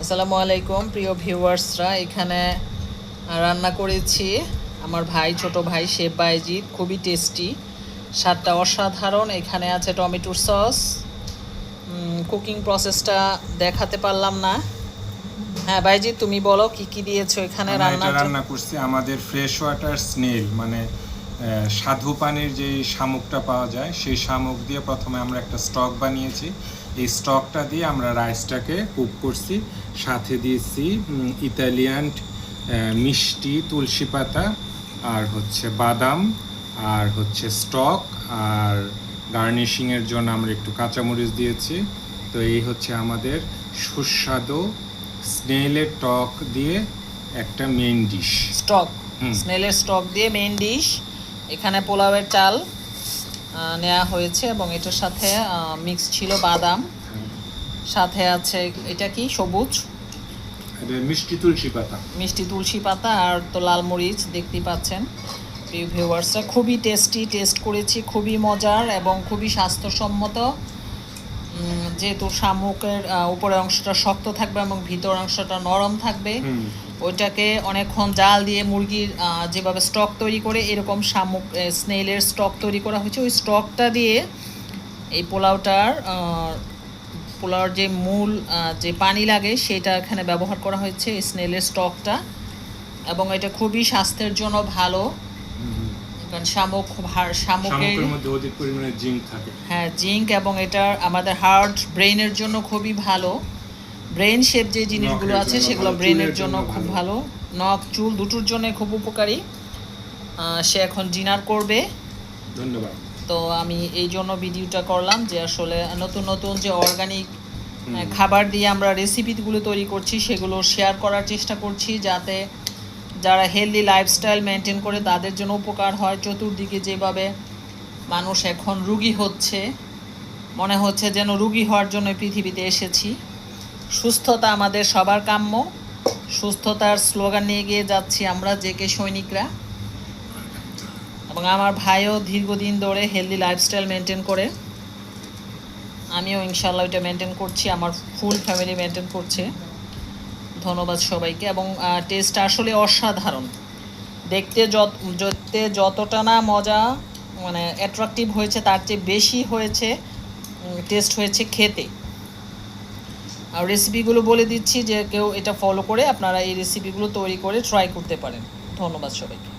আসসালামু আলাইকুম প্রিয় ভিউয়ার্সরা, এখানে রান্না করেছি আমার ভাই, ছোট ভাই শেফ বাইজিৎ। খুবই টেস্টি, স্বাদটা অসাধারণ। এখানে আছে টমেটোর সস। কুকিং প্রসেসটা দেখাতে পারলাম না। হ্যাঁ বাইজিৎ, তুমি বলো কি কি দিয়েছো এখানে রান্নার জন্য। রান্না করছি আমাদের ফ্রেশ ওয়াটার স্নেল, মানে সাধু পানির যে শামুকটা পাওয়া যায় সেই শামুক দিয়ে প্রথমে আমরা একটা স্টক বানিয়েছি। এই স্টকটা দিয়ে আমরা রাইসটাকে কুক করছি। সাথে দিয়েছি ইতালিয়ান মিষ্টি তুলসী পাতা, আর হচ্ছে বাদাম, আর হচ্ছে স্টক, আর গার্নিশিংয়ের জন্য আমরা একটু কাঁচামরিচ দিয়েছি। তো এই হচ্ছে আমাদের সুস্বাদু স্নেলের টক দিয়ে একটা মেইন ডিশ। স্টক, স্নেলের স্টক দিয়ে মেইন ডিশ। এখানে পোলাওয়ের চাল নেওয়া হয়েছে এবং এটার সাথে মিক্স ছিল বাদাম, সাথে আছে এটা কি সবুজ মিষ্টি তুলসী পাতা, মিষ্টি তুলসী পাতা, আর তো লাল মরিচ দেখতেই পাচ্ছেন। প্রিয় ভিউয়ার্সরা, খুবই টেস্ট করেছি, খুবই মজার এবং খুবই স্বাস্থ্যসম্মত। যেহেতু শামুকের উপরের অংশটা শক্ত থাকবে এবং ভিতর অংশটা নরম থাকবে, ওইটাকে অনেকক্ষণ জাল দিয়ে মুরগির যেভাবে স্টক তৈরি করে এরকম শামুক স্নেলের স্টক তৈরি করা হয়েছে। ওই স্টকটা দিয়ে এই পোলাওর যে মূল যে পানি লাগে সেটা এখানে ব্যবহার করা হয়েছে, এই স্নেলের স্টকটা। এবং এটা খুবই স্বাস্থ্যের জন্য ভালো, কারণ শামুকের মধ্যে অধিক পরিমাণে জিঙ্ক থাকে। হ্যাঁ, জিঙ্ক, এবং এটা আমাদের হার্ট ব্রেনের জন্য খুবই ভালো। ব্রেন শেপ যে জিনিসগুলো আছে সেগুলো ব্রেনের জন্য খুব ভালো। নখ চুল দুটোর জন্য খুব উপকারী। সে এখন ডিনার করবে। ধন্যবাদ। তো আমি এই জন্য ভিডিওটা করলাম যে আসলে নতুন নতুন যে অর্গানিক খাবার দিয়ে আমরা রেসিপিগুলো তৈরি করছি সেগুলো শেয়ার করার চেষ্টা করছি, যাতে যারা হেলদি লাইফস্টাইল মেনটেন করে তাদের জন্য উপকার হয়। চতুর্দিকে যেভাবে মানুষ এখন রুগী হচ্ছে, মনে হচ্ছে যেন রুগী হওয়ার জন্য পৃথিবীতে এসেছি। সুস্থতা আমাদের সবার কাম্য। সুস্থতার স্লোগান নিয়ে গিয়ে যাচ্ছি আমরা জেকে সৈনিকরা। এবং আমার ভাইও দীর্ঘদিন ধরে হেলদি লাইফস্টাইল মেনটেন করে, আমিও ইনশাল্লাহ এটা মেনটেন করছি, আমার ফুল ফ্যামিলি মেনটেন করছে। ধন্যবাদ সবাইকে। এবং টেস্ট আসলে অসাধারণ। দেখতে যতটা না মজা মানে অ্যাট্রাকটিভ হয়েছে, তার চেয়ে বেশি হয়েছে টেস্ট হয়েছে খেতে। আর রেসিপিগুলো বলে দিচ্ছি, যে কেউ এটা ফলো করে আপনারা এই রেসিপিগুলো তৈরি করে ট্রাই করতে পারেন। ধন্যবাদ সবাইকে।